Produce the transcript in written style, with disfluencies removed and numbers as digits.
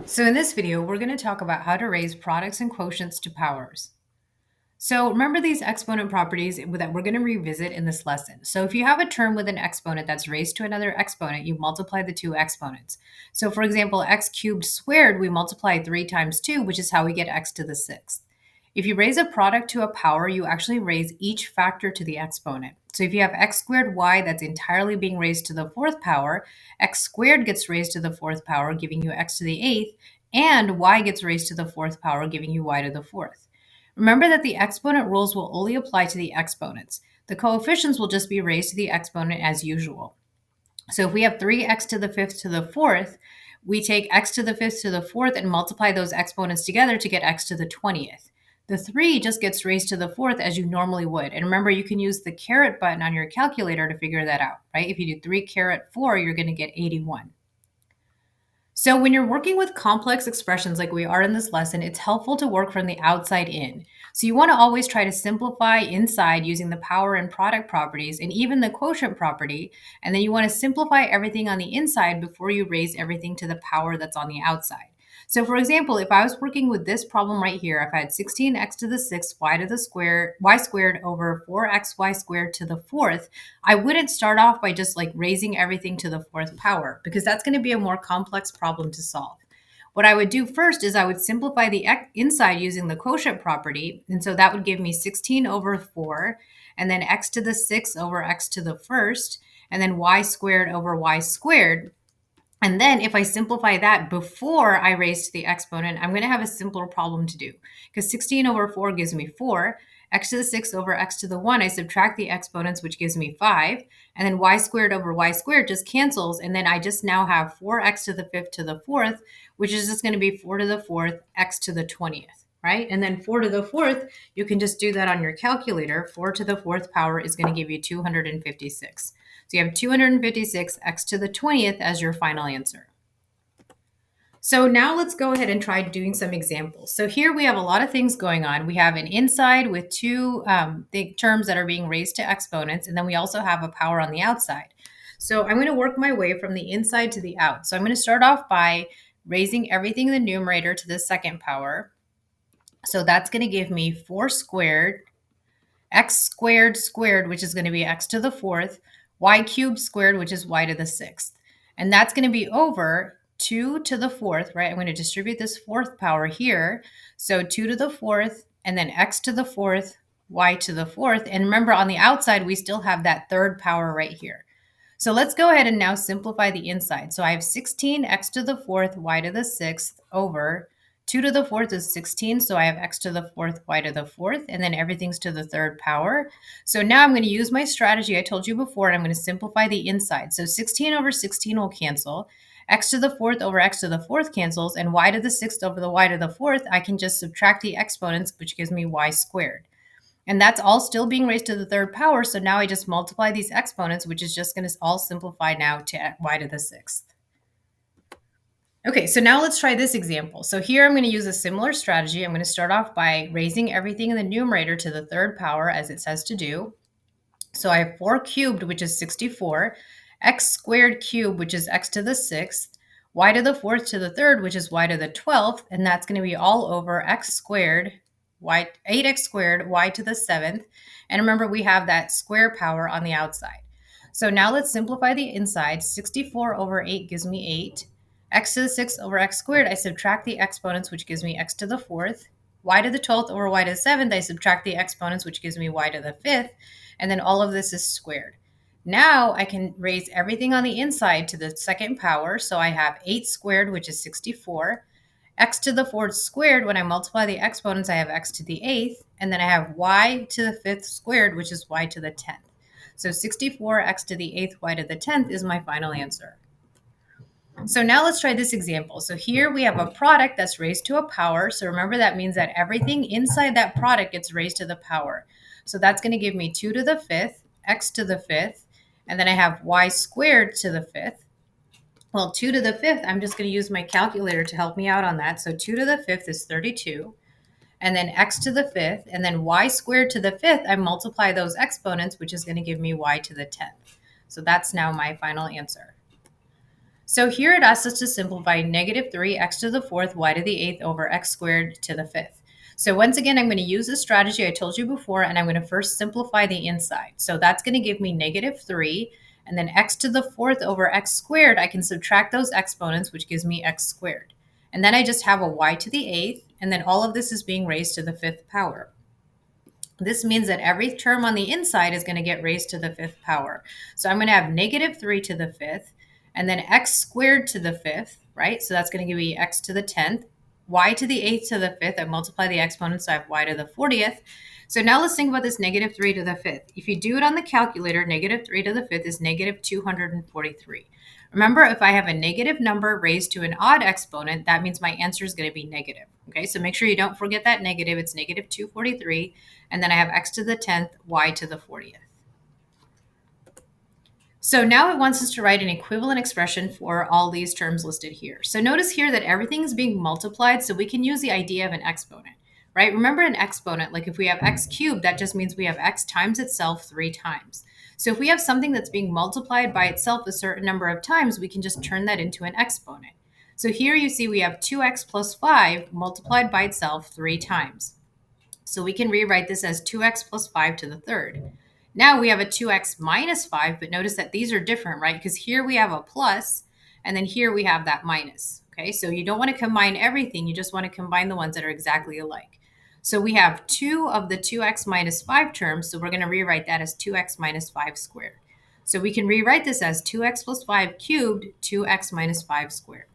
So in this video, we're going to talk about how to raise products and quotients to powers. So remember these exponent properties that we're going to revisit in this lesson. So if you have a term with an exponent that's raised to another exponent, you multiply the two exponents. So for example, x cubed squared, we multiply 3 times 2, which is how we get x to the sixth. If you raise a product to a power, you actually raise each factor to the exponent. So if you have x squared y that's entirely being raised to the fourth power, x squared gets raised to the fourth power, giving you x to the eighth, and y gets raised to the fourth power, giving you y to the fourth. Remember that the exponent rules will only apply to the exponents. The coefficients will just be raised to the exponent as usual. So if we have 3x to the fifth to the fourth, we take x to the fifth to the fourth and multiply those exponents together to get x to the 20th. The 3 just gets raised to the fourth as you normally would. And remember, you can use the caret button on your calculator to figure that out, right? If you do 3 caret 4, you're going to get 81. So when you're working with complex expressions like we are in this lesson, it's helpful to work from the outside in. So you want to always try to simplify inside using the power and product properties and even the quotient property. And then you want to simplify everything on the inside before you raise everything to the power that's on the outside. So for example, if I was working with this problem right here, if I had 16x to the sixth, y to the square, y squared over 4xy squared to the fourth, I wouldn't start off by just like raising everything to the fourth power because that's going to be a more complex problem to solve. What I would do first is I would simplify the inside using the quotient property. And so that would give me 16 over 4, and then x to the sixth over x to the first, and then y squared over y squared. And then if I simplify that before I raise to the exponent, I'm going to have a simpler problem to do because 16 over 4 gives me 4. X to the 6 over x to the 1, I subtract the exponents, which gives me 5. And then y squared over y squared just cancels. And then I just now have 4x to the fifth to the fourth, which is just going to be 4 to the fourth, x to the 20th, right? And then 4 to the fourth, you can just do that on your calculator. 4 to the fourth power is going to give you 256. So you have 256 x to the 20th as your final answer. So now let's go ahead and try doing some examples. So here we have a lot of things going on. We have an inside with two big terms that are being raised to exponents, and then we also have a power on the outside. So I'm going to work my way from the inside to the out. So I'm going to start off by raising everything in the numerator to the second power. So that's going to give me 4 squared, x squared squared, which is going to be x to the fourth, y cubed squared, which is y to the sixth. And that's going to be over 2 to the fourth, right? I'm going to distribute this fourth power here. So 2 to the fourth, and then x to the fourth, y to the fourth. And remember, on the outside, we still have that third power right here. So let's go ahead and now simplify the inside. So I have 16 x to the fourth, y to the sixth over 2 to the fourth is 16, so I have x to the fourth, y to the fourth, and then everything's to the third power. So now I'm going to use my strategy I told you before, and I'm going to simplify the inside. So 16 over 16 will cancel. X to the fourth over x to the fourth cancels, and y to the sixth over the y to the fourth, I can just subtract the exponents, which gives me y squared. And that's all still being raised to the third power, so now I just multiply these exponents, which is just going to all simplify now to y to the sixth. Okay, so now let's try this example. So here I'm going to use a similar strategy. I'm going to start off by raising everything in the numerator to the third power as it says to do. So I have 4 cubed, which is 64, x squared cubed, which is x to the sixth, y to the fourth to the third, which is y to the 12th, and that's going to be all over x squared, 8x squared, y to the seventh. And remember, we have that square power on the outside. So now let's simplify the inside. 64 over 8 gives me 8. X to the sixth over x squared, I subtract the exponents, which gives me x to the fourth. Y to the 12th over y to the seventh, I subtract the exponents, which gives me y to the fifth. And then all of this is squared. Now I can raise everything on the inside to the second power. So I have 8 squared, which is 64. X to the fourth squared, when I multiply the exponents, I have x to the eighth. And then I have y to the fifth squared, which is y to the 10th. So 64 x to the eighth, y to the 10th is my final answer. So now let's try this example. So here we have a product that's raised to a power. So remember, that means that everything inside that product gets raised to the power. So that's going to give me 2 to the fifth, x to the fifth, and then I have y squared to the fifth. Well, 2 to the fifth, I'm just going to use my calculator to help me out on that. So 2 to the fifth is 32, and then x to the fifth, and then y squared to the fifth, I multiply those exponents, which is going to give me y to the 10th. So that's now my final answer. So here it asks us to simplify negative 3x to the fourth y to the eighth over x squared to the fifth. So once again, I'm going to use the strategy I told you before, and I'm going to first simplify the inside. So that's going to give me negative 3, and then x to the fourth over x squared, I can subtract those exponents, which gives me x squared. And then I just have a y to the eighth, and then all of this is being raised to the fifth power. This means that every term on the inside is going to get raised to the fifth power. So I'm going to have negative 3 to the fifth, and then x squared to the fifth, right? So that's going to give me x to the 10th, y to the 8th to the fifth. I multiply the exponents, so I have y to the 40th. So now let's think about this negative 3 to the fifth. If you do it on the calculator, negative 3 to the fifth is negative 243. Remember, if I have a negative number raised to an odd exponent, that means my answer is going to be negative. Okay, so make sure you don't forget that negative. It's negative 243. And then I have x to the 10th, y to the 40th. So now it wants us to write an equivalent expression for all these terms listed here. So notice here that everything is being multiplied, so we can use the idea of an exponent, right? Remember an exponent, like if we have x cubed, that just means we have x times itself 3 times. So if we have something that's being multiplied by itself a certain number of times, we can just turn that into an exponent. So here you see we have 2x plus 5 multiplied by itself 3 times. So we can rewrite this as 2x plus 5 to the third. Now we have a 2x minus 5, but notice that these are different, right? Because here we have a plus, and then here we have that minus. Okay, so you don't want to combine everything. You just want to combine the ones that are exactly alike. So we have 2 of the 2x minus 5 terms, so we're going to rewrite that as 2x minus 5 squared. So we can rewrite this as 2x plus 5 cubed, 2x minus 5 squared.